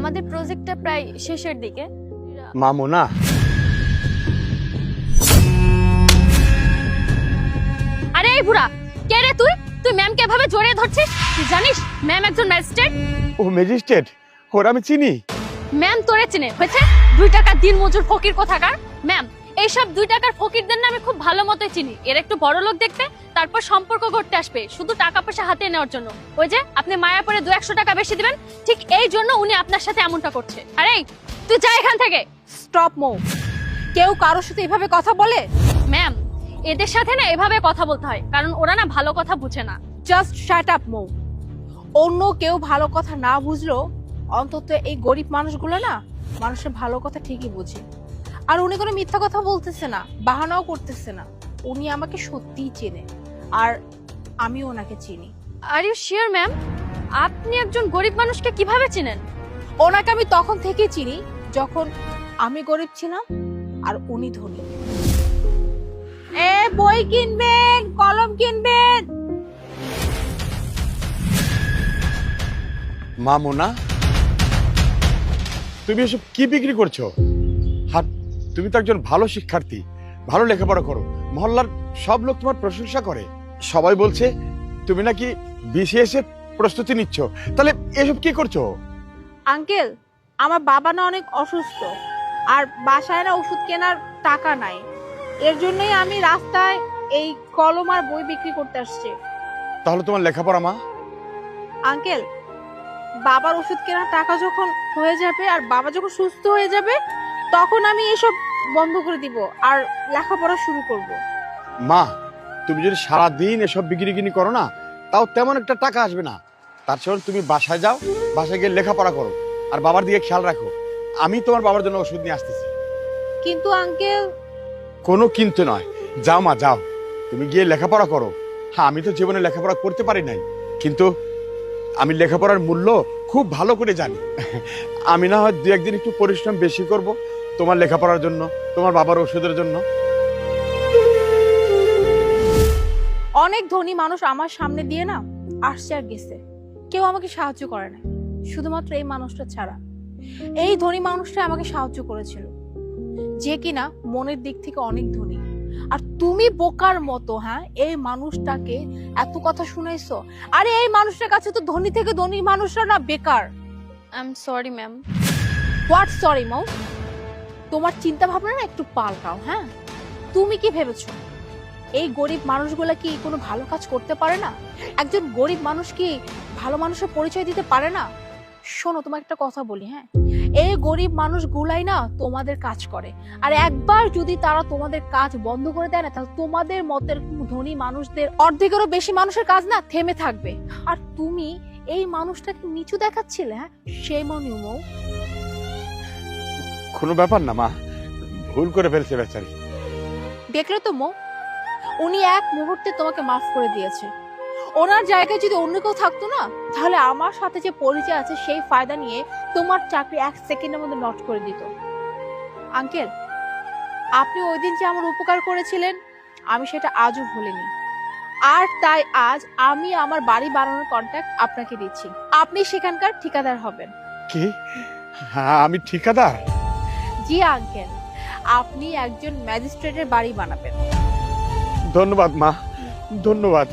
আমাদের প্রজেক্টটা প্রায় শেষের দিকে। মা মোনা, আরে এই বুড়া, কে রে তুই? তুই ম্যামকে এভাবে জড়িয়ে ধরছিস? তুই জানিস ম্যাম একজন ম্যাজিস্ট্রেট। ও ম্যাজিস্ট্রেট, ওর আমি চিনি। ম্যাম তোরে চিনে হয়েছে? 2 টাকার দিন মজুর ফকির কোথাকার। ম্যাম এইসব 2 টাকার ফকিরদের না আমি খুব ভালো মতোই চিনি। এর একটু বড় লোক দেখবে, তারপর সম্পর্ক করতে আসবে শুধু টাকা পয়সা হাতে নেওয়ার জন্য। ওই যে আপনি মায়া পরে 200 টাকা বেশি দিবেন, ঠিক এই জন্য উনি আপনার সাথে এমনটা করছে। আরে তুই যা এখান থেকে। স্টপ মো। কেউ কারোর সাথে এভাবে কথা বলে? ম্যাম এদের সাথে না এভাবে কথা বলতে হয়, কারণ ওরা না ভালো কথা বুঝে না। জাস্ট শাট আপ মো। অন্য কেউ ভালো কথা না বুঝলো অন্তত এই গরিব মানুষগুলো না মানুষের ভালো কথা ঠিকই বুঝে। আর উনি কোনো মিথ্যা কথা বলতেছে না, বাহানাও করতেছে না। উনি আমাকে সত্যিই চেনে, আর আমি ওনাকে চিনি। Are you sure ma'am? আপনি একজন গরিব মানুষকে কিভাবে চিনেন? ওনাকে আমি তখন থেকেই চিনি যখন আমি গরিব ছিলাম আর উনি ধনী। বই কিনবেন, কলম কিনবেন। মা মোনা, তুমি এসব কি বিক্রি করছো? আর তুমি তো একজন ভালো শিক্ষার্থী, ভালো লেখাপড়া করো, মহল্লার সব লোক তোমার প্রশংসা করে। সবাই বলছে তুমি নাকি বিসিএস এর প্রস্তুতি নিচ্ছ, তাহলে এসব কি করছো? আঙ্কেল, আমার বাবা না অনেক অসুস্থ, আর বাসায় না ওষুধ কেনার টাকা নাই। এর জন্যই আমি রাস্তায় এই কলম আর বই বিক্রি করতে আসছি। তাহলে তোমার লেখাপড়া মা? আঙ্কেল, বাবার ওষুধ কেনার টাকা যখন হয়ে যাবে আর বাবা যখন সুস্থ হয়ে যাবে তখন আমি এসব বন্ধ করে দিব আর লেখাপড়া শুরু করব। মা, তুমি যদি সারাদিন এসব বিক্রি করো না, তাও তেমন একটা টাকা আসবে না। তার চেয়ে তুমি বাসায় যাও, বাসায় গিয়ে লেখাপড়া করো আর বাবার দিকে খেয়াল রাখো। আমি তোমার বাবার জন্য ওষুধ নিয়ে আসতেছি। কিন্তু আঙ্কেল। কোনো কিন্তু নয়, যাও মা যাও, তুমি গিয়ে লেখাপড়া করো। হ্যাঁ, আমি তো জীবনে লেখাপড়া করতে পারি নাই, কিন্তু আমি লেখাপড়ার মূল্য খুব ভালো করে জানি। আমি না হয় 2-1 দিন একটু পরিশ্রম বেশি করব তোমার লেখাপড়ার জন্য, তোমার বাবার ওষুধের জন্য। অনেক ধনী মানুষ আমার সামনে দিয়ে না আসছে আর গেছে, কেউ আমাকে সাহায্য করে না, শুধুমাত্র এই মানুষটা ছাড়া। এই ধনী মানুষটা আমাকে সাহায্য করেছিল, যে কিনা মনের দিক থেকে অনেক ধনী। আর তুমি বোকার মতো এই মানুষটাকে এত কথা শুনাইছো। আরে এই মানুষটার কাছে তো ধনী থেকে ধনী মানুষরা না বেকার। I am sorry ma'am. What sorry Mou? তোমার চিন্তা ভাবনা না একটু পাল্টাও। তুমি কি ভেবেছো এই গরিব মানুষগুলা কি কোনো ভালো কাজ করতে পারে না? একজন গরিব মানুষ কি ভালো মানুষের পরিচয় দিতে পারে না? শোনো, তোমার একটা কথা বলি। এই গরিব মানুষগুলাই না তোমাদের কাজ করে, আর একবার যদি তারা তোমাদের কাজ বন্ধ করে দেয় না, তাহলে তোমাদের মতের ধনী মানুষদের অর্ধেকেরও বেশি মানুষের কাজ না থেমে থাকবে। আর তুমি এই মানুষটাকে নিচু দেখাচ্ছিলে। সেই মনে মৌ। কোনো ব্যাপার না মা, ভুল করে ফেলছে বেচারি। দেখলে তো মৌ, উনি এক মুহূর্তে তোমাকে মাফ করে দিয়েছে। ওনার জায়গায় যদি অন্য কেউ থাকতো না, তাহলে আমার সাথে যে পরিচয় আছে সেই ফায়দা নিয়ে তোমার চাকরি 1 সেকেন্ডের মধ্যে নট করে দিত। আঙ্কেল, আপনি ওই দিন যে আমার উপকার করেছিলেন, আমি সেটা আজও ভুলিনি। আর তাই আজ আমি আমার বাড়ি বানানোর কন্ট্রাক্ট আপনাকে দিচ্ছি। আপনি সেখানকার ঠিকাদার হবেন। কি? হ্যাঁ, আমি ঠিকাদার? জি আঙ্কেল, আপনি একজন ম্যাজিস্ট্রেটের বাড়ি বানাবেন। ধন্যবাদ মা, ধন্যবাদ।